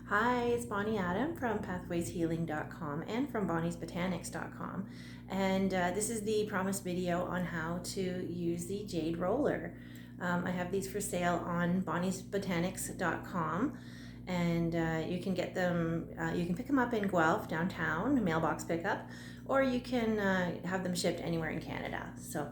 Hi, it's Bonnie Adam from pathwayshealing.com and from bonniesbotanics.com. And this is the promised video on how to use the Jade Roller. I have these for sale on bonniesbotanics.com, and you can get them, you can pick them up in Guelph downtown, mailbox pickup, or you can have them shipped anywhere in Canada. So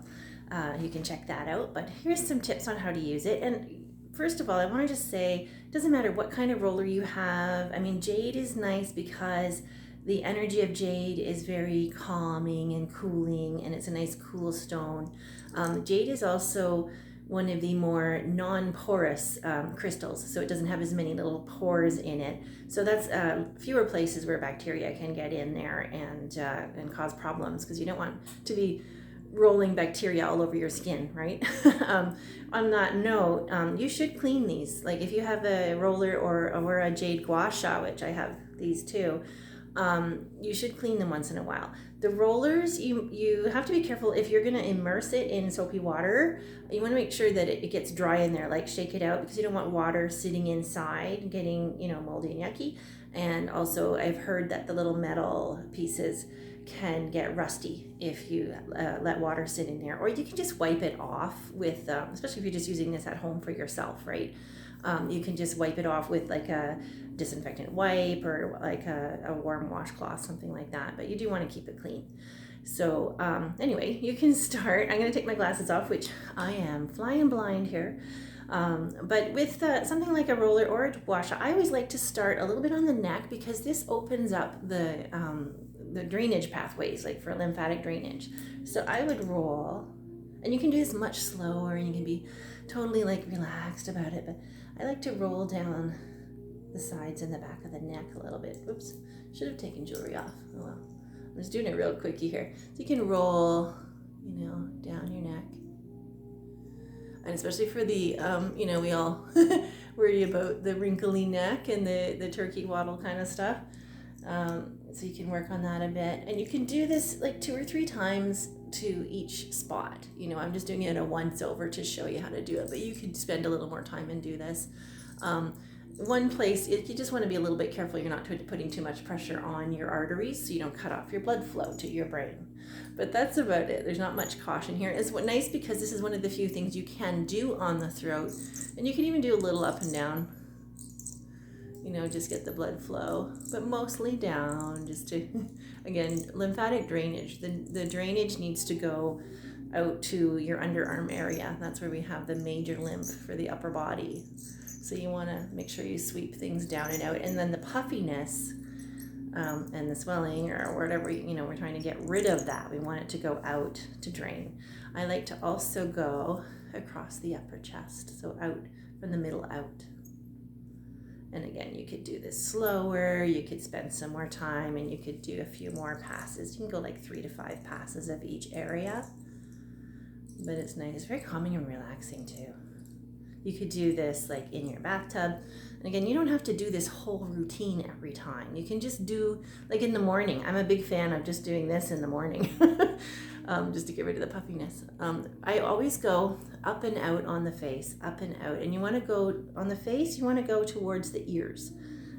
you can check that out. But here's some tips on how to use it. And first of all, I want to just say, it doesn't matter what kind of roller you have. I mean, jade is nice because the energy of jade is very calming and cooling, and it's a nice cool stone. Jade is also one of the more non-porous crystals, so it doesn't have as many little pores in it. So that's fewer places where bacteria can get in there and cause problems, because you don't want to be rolling bacteria all over your skin, right? On that note, you should clean these. Like if you have a roller or a jade gua sha, which I have these too, you should clean them once in a while. The rollers, you have to be careful if you're going to immerse it in soapy water. You want to make sure that it gets dry in there, like shake it out, because you don't want water sitting inside getting, moldy and yucky. And also I've heard that the little metal pieces can get rusty if you let water sit in there, or you can just wipe it off with, especially if you're just using this at home for yourself, right? You can just wipe it off with like a disinfectant wipe or like a warm washcloth, something like that, but you do want to keep it clean. So anyway, you can start. I'm going to take my glasses off, which I am flying blind here. But with something like a roller or a gua sha, I always like to start a little bit on the neck, because this opens up the drainage pathways, like for lymphatic drainage. So I would roll, and you can do this much slower, and you can be totally like relaxed about it, but I like to roll down the sides and the back of the neck a little bit. Oops, should have taken jewelry off. Oh well, I'm just doing it real quickie here. So you can roll, down your neck. And especially for the, we all worry about the wrinkly neck and the turkey waddle kind of stuff. So you can work on that a bit. And you can do this like 2 or 3 times to each spot. I'm just doing it a once over to show you how to do it, but you could spend a little more time and do this. One place, you just want to be a little bit careful you're not putting too much pressure on your arteries, so you don't cut off your blood flow to your brain. But that's about it. There's not much caution here. It's nice because this is one of the few things you can do on the throat, and you can even do a little up and down, just get the blood flow, but mostly down, just to, again, lymphatic drainage. The drainage needs to go out to your underarm area. That's where we have the major lymph for the upper body. So you want to make sure you sweep things down and out. And then the puffiness and the swelling or whatever, we're trying to get rid of that. We want it to go out to drain. I like to also go across the upper chest, so out from the middle out. And again, you could do this slower, you could spend some more time, and you could do a few more passes. You can go like 3 to 5 passes of each area. But it's nice. It's very calming and relaxing too. You could do this like in your bathtub. And again, you don't have to do this whole routine every time. You can just do like in the morning. I'm a big fan of just doing this in the morning, just to get rid of the puffiness. I always go up and out on the face, up and out. And you want to go on the face, you want to go towards the ears.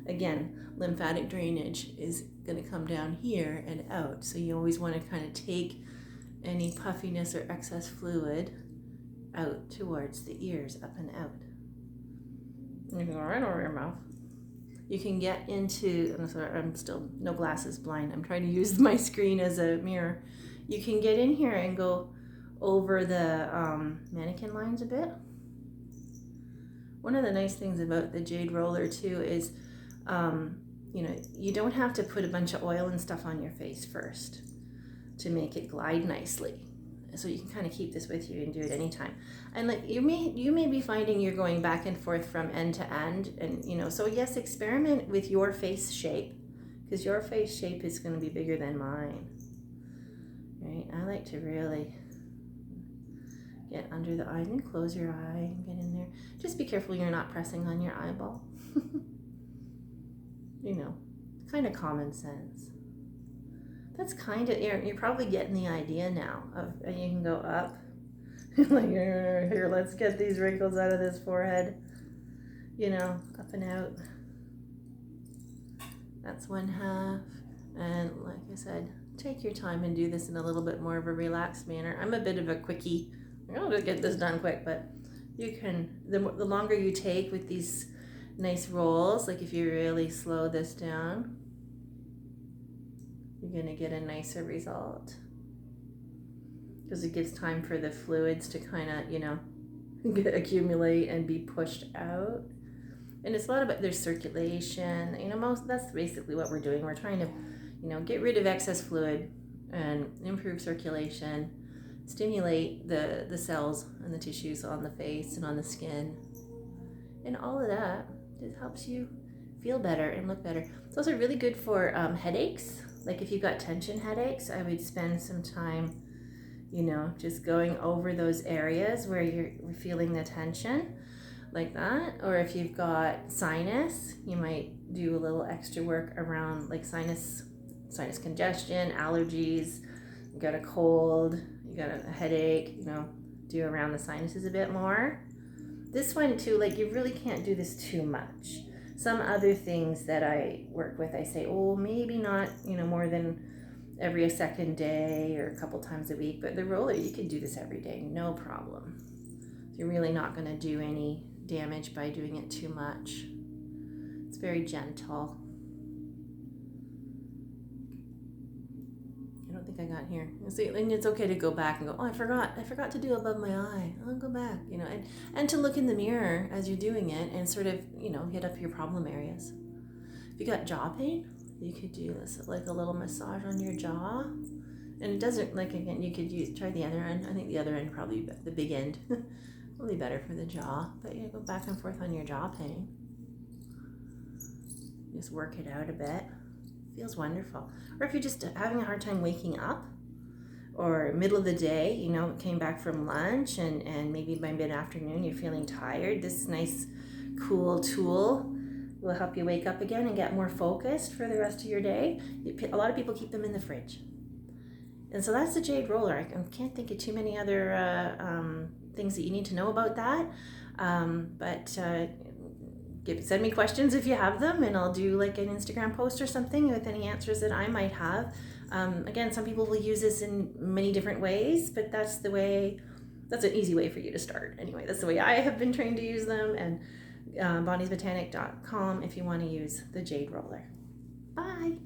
Again, lymphatic drainage is going to come down here and out. So you always want to kind of take any puffiness or excess fluid out towards the ears, up and out. You can go right over your mouth. You can get into, I'm sorry, I'm still no glasses, blind. I'm trying to use my screen as a mirror. You can get in here and go over the mannequin lines a bit. One of the nice things about the Jade Roller too is, you don't have to put a bunch of oil and stuff on your face first to make it glide nicely. So you can kind of keep this with you and do it anytime. And like you may be finding you're going back and forth from end to end, and so yes, experiment with your face shape, because your face shape is going to be bigger than mine. Right? I like to really get under the eyes and close your eye and get in there. Just be careful you're not pressing on your eyeball. Kind of common sense. That's kind of, you're probably getting the idea now of, you can go up, like, here, let's get these wrinkles out of this forehead, up and out. That's one half. And like I said, take your time and do this in a little bit more of a relaxed manner. I'm a bit of a quickie. I'll just get this done quick, but you can, the longer you take with these nice rolls, like if you really slow this down, you're going to get a nicer result. Because it gives time for the fluids to kind of, you know, accumulate and be pushed out. And it's a lot about their circulation. You know, that's basically what we're doing. We're trying to, you know, get rid of excess fluid and improve circulation, stimulate the cells and the tissues on the face and on the skin. And all of that just helps you feel better and look better. It's also really good for headaches. Like if you've got tension headaches, I would spend some time, you know, just going over those areas where you're feeling the tension, like that. Or if you've got sinus, you might do a little extra work around like sinus congestion, allergies, you got a cold, you got a headache, you know, do around the sinuses a bit more. This one too, like you really can't do this too much. Some other things that I work with, I say, oh, maybe not, you know, more than every second day or a couple times a week, but the roller, you can do this every day, no problem. You're really not going to do any damage by doing it too much. It's very gentle. I don't think I got here. See, and it's okay to go back and go, oh, I forgot to do above my eye. I'll go back, you know, and to look in the mirror as you're doing it and sort of, you know, hit up your problem areas. If you got jaw pain, you could do this like a little massage on your jaw. And it doesn't, like, again, you could try the other end. I think the other end, probably the big end, probably better for the jaw. But yeah, go back and forth on your jaw pain. Just work it out a bit. Feels wonderful. Or if you're just having a hard time waking up, or middle of the day, you know, came back from lunch and maybe by mid-afternoon you're feeling tired, this nice cool tool will help you wake up again and get more focused for the rest of your day. A lot of people keep them in the fridge. And so that's the Jade Roller. I can't think of too many other things that you need to know about that. Send me questions if you have them, and I'll do like an Instagram post or something with any answers that I might have. Again, some people will use this in many different ways, but that's an easy way for you to start. Anyway, that's the way I have been trained to use them, and bonniesbotanic.com if you want to use the Jade Roller. Bye.